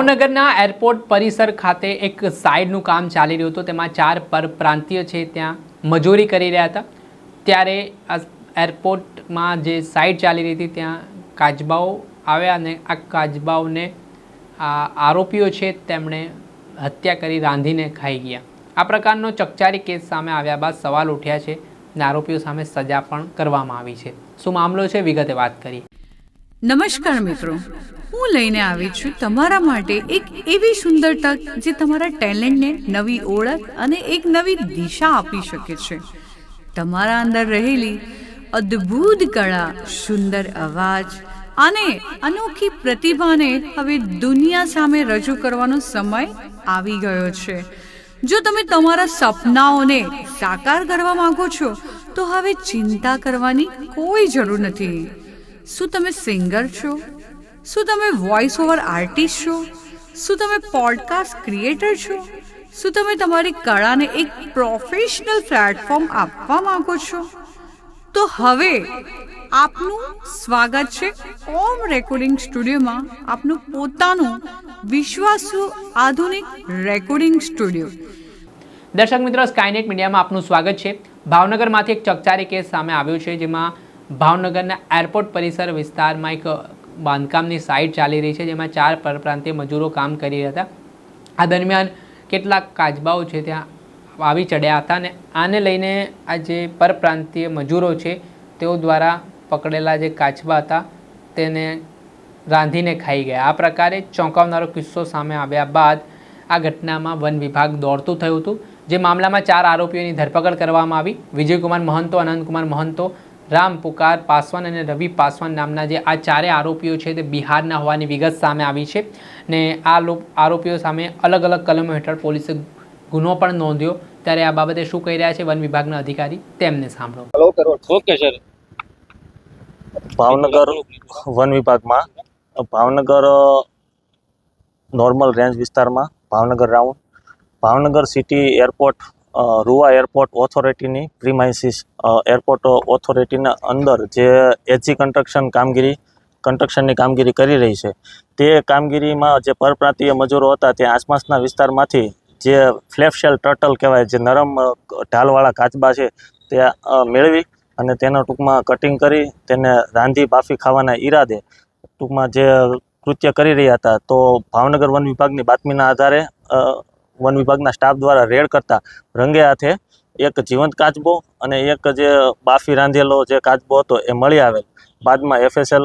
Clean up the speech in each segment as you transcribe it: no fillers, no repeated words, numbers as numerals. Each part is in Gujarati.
ભાવનગરના એરપોર્ટ પરિસર ખાતે એક સાઇડનું કામ ચાલી રહ્યું હતું। તેમાં 4 પરપ્રાંતીય છે ત્યાં મજૂરી કરી રહ્યા હતા। ત્યારે આ એરપોર્ટમાં જે સાઇડ ચાલી રહી હતી ત્યાં કાચબાઓ આવ્યા અને આ કાચબાઓને આરોપીઓ છે તેમણે હત્યા કરી રાંધીને ખાઈ ગયા। આ પ્રકારનો ચકચારી કેસ સામે આવ્યા બાદ સવાલ ઉઠ્યા છે અને આરોપીઓ સામે સજા પણ કરવામાં આવી છે। શું મામલો છે વિગતે વાત કરીએ। નમસ્કાર મિત્રો, હું લઈને આવી છું તમારા માટે એક એવી સુંદર તક જે તમારા ટેલેન્ટને નવી ઓળખ અને એક નવી દિશા આપી શકે છે। તમારા અંદર રહેલી અદ્ભુત કળા, સુંદર અવાજ અને અનોખી પ્રતિભાને હવે દુનિયા સામે રજૂ કરવાનો સમય આવી ગયો છે। જો તમે તમારા સપનાઓને સાકાર કરવા માંગો છો તો હવે ચિંતા કરવાની કોઈ જરૂર નથી। શું તમે સિંગર છો? શું તમે વોઇસ ઓવર આર્ટિસ્ટ છો? શું તમે પોડકાસ્ટ ક્રિએટર છો? શું તમે તમારી કળાને એક પ્રોફેશનલ પ્લેટફોર્મ આપવા માંગો છો? તો હવે આપનું સ્વાગત છે ઓમ રેકોર્ડિંગ સ્ટુડિયોમાં, આપનું પોતાનું વિશ્વાસુ આધુનિક રેકોર્ડિંગ સ્ટુડિયો। દર્શક મિત્રો, સ્કાયનેટ મીડિયામાં આપનું સ્વાગત છે। ભાવનગરમાંથી એક ચકચારી કેસ સામે આવ્યો છે, જેમાં ભાવનગરના એરપોર્ટ પરિસર વિસ્તારમાં એક બાંધકામની સાઇટ ચાલી રહી છે, જેમાં 4 પરપ્રાંતીય મજૂરો કામ કરી રહ્યા હતા। આ દરમિયાન કેટલાક કાચબાઓ છે ત્યાં આવી ચડ્યા હતા અને આને લઈને આ જે પરપ્રાંતીય મજૂરો છે તેઓ દ્વારા પકડેલા જે કાચબા હતા તેને રાંધીને ખાઈ ગયા। આ પ્રકારે ચોંકાવનારો કિસ્સો સામે આવ્યા બાદ આ ઘટનામાં વન વિભાગ દોડતું થયું હતું। જે મામલામાં 4 આરોપીઓની ધરપકડ કરવામાં આવી। વિજયકુમાર મહંતો, અનંતકુમાર મહંતો, રામ પુકાર પાસવાન અને રવિ પાસવાન નામના જે આ 4 આરોપીઓ છે તે બિહારના હોવાની વિગત સામે આવી છે ને આ આરોપીઓ સામે અલગ અલગ કલમો હેઠળ પોલીસે ગુનો પણ નોંધ્યો। ત્યારે આ બાબતે શું કહી રહ્યા છે વન વિભાગના અધિકારી, તેમને સાંભળો। Okay sir. ભાવનગર વન વિભાગમાં ભાવનગર નોર્મલ રેન્જ વિસ્તારમાં Bhavnagar round Bhavnagar city airport Ruva airport ઓથોરિટીની પ્રીમાઇસીસ એરપોર્ટ ઓથોરિટીના અંદર જે એજી કન્સ્ટ્રક્શનની કામગીરી કરી રહી છે, તે કામગીરીમાં જે પરપ્રાંતીય મજૂરો હતા તે આસપાસના વિસ્તારમાંથી જે ફ્લેપશેલ ટર્ટલ કહેવાય, જે નરમ ઢાલવાળા કાચબા છે તે મેળવી અને તેના ટૂંકમાં કટિંગ કરી તેને રાંધી બાફી ખાવાના ઈરાદે ટૂંકમાં જે કૃત્ય કરી રહ્યા હતા। તો ભાવનગર વન વિભાગની બાતમીના આધારે વન વિભાગના સ્ટાફ દ્વારા રેડ કરતા રંગે હાથે એક જીવંત કાચબો અને એક જે બાફી રાંધેલો જે કાચબો હતો એ મળી આવેલ। બાદમાં FSL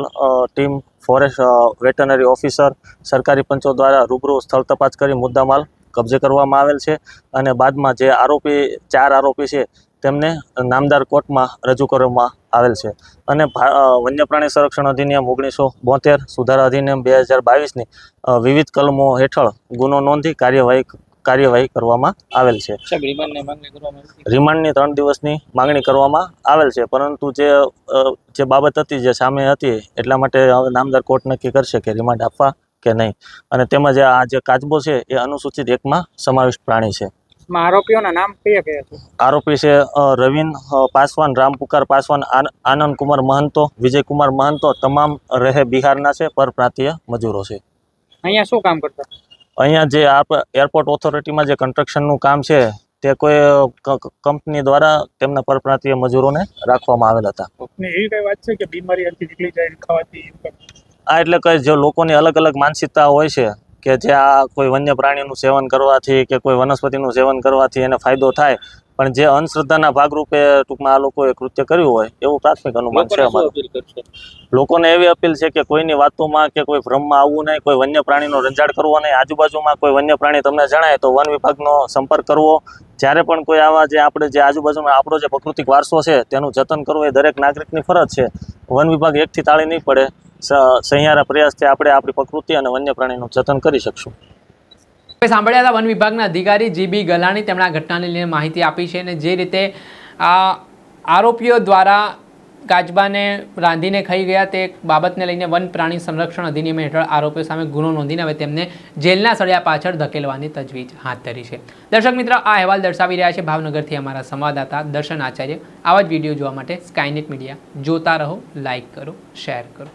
team, forest veterinary officer, સરકારી પંચો દ્વારા રૂબરૂ સ્થળ તપાસ કરી મુદ્દામાલ કબજે કરવામાં આવેલ છે અને બાદમાં જે 4 આરોપી છે તેમને નામદાર કોર્ટમાં રજૂ કરવામાં આવેલ છે અને વન્ય પ્રાણી સંરક્ષણ અધિનિયમ 1972, સુધારા અધિનિયમ 2022ની વિવિધ કલમો હેઠળ ગુનો નોંધી કાર્યવાહી કરવામાં આવેલ છે। રિમાન્ડની 3 દિવસની માંગણી કરવામાં આવેલ છે, પરંતુ જે બાબત હતી જે સામે હતી એટલા માટે હવે નામદાર કોર્ટ નક્કી કરશે કે રિમાન્ડ આપવા કે નહીં। અને તેમજ આ જે કાચબો છે એ અનુસૂચિત 1માં સમાવિષ્ટ પ્રાણી છે। આરોપીઓના નામ કયા છે? આરોપી છે રવિન પાસવાન, રામ પુકાર પાસવાન, આનંદ કુમાર મહંતો, વિજયકુમાર મહંતો, તમામ રહે બિહારના છે, પરપ્રાંતીય મજૂરો છે। અહીંયા શું કામ કરતા? અહીંયા જે એરપોર્ટ ઓથોરિટીમાં જે કન્સ્ટ્રક્શનનું કામ છે તે કોઈ કંપની દ્વારા તેમના પરપ્રાંતીય મજૂરોને રાખવામાં આવેલ હતા। એવી કઈ વાત છે કે બીમારી હતી નીકળી જાય ખાવાથી? એટલે કે જે લોકોની અલગ અલગ માનસિકતા હોય છે કે જે આ કોઈ વન્ય પ્રાણીનું સેવન કરવાથી કે કોઈ વનસ્પતિનું સેવન કરવાથી એને ફાયદો થાય, પણ જે અંધશ્રદ્ધાના ભાગરૂપે ટૂંકમાં આ લોકોએ કૃત્ય કર્યું હોય એવું પ્રાથમિક અનુમાન છે અમારું। લોકોને એવી અપીલ છે કે કોઈની વાતોમાં કે કોઈ ભ્રમમાં આવવું નહીં, કોઈ વન્ય પ્રાણીનો રંજાડ કરવો નહીં। આજુબાજુમાં કોઈ વન્ય પ્રાણી તમને જણાય તો વન વિભાગનો સંપર્ક કરવો। જ્યારે પણ કોઈ આવા જે આપણે જે આજુબાજુમાં આપણો જે પ્રાકૃતિક વારસો છે તેનું જતન કરવું એ દરેક નાગરિકની ફરજ છે। વન વિભાગ એકથી તાળી નહીં પડે, સહિયારા પ્રયાસથી આપણે આપણી પ્રકૃતિ અને વન્ય પ્રાણીનું જતન કરી શકશું। સાંભળ્યા હતા વન વિભાગના અધિકારી GB ગલાણી, તેમણે આ ઘટનાને લઈને માહિતી આપી છે અને જે રીતે આ આરોપીઓ દ્વારા કાચબાને રાંધીને ખાઈ ગયા તે બાબતને લઈને વન પ્રાણી સંરક્ષણ અધિનિયમ હેઠળ આરોપીઓ સામે ગુનો નોંધીને હવે તેમને જેલના સળિયા પાછળ ધકેલવાની તજવીજ હાથ ધરી છે। દર્શક મિત્રો, આ અહેવાલ દર્શાવી રહ્યા છે ભાવનગરથી અમારા સંવાદદાતા દર્શન આચાર્ય। આવા જ વિડીયો જોવા માટે સ્કાયનેટ મીડિયા જોતા રહો, લાઇક કરો, શેર કરો।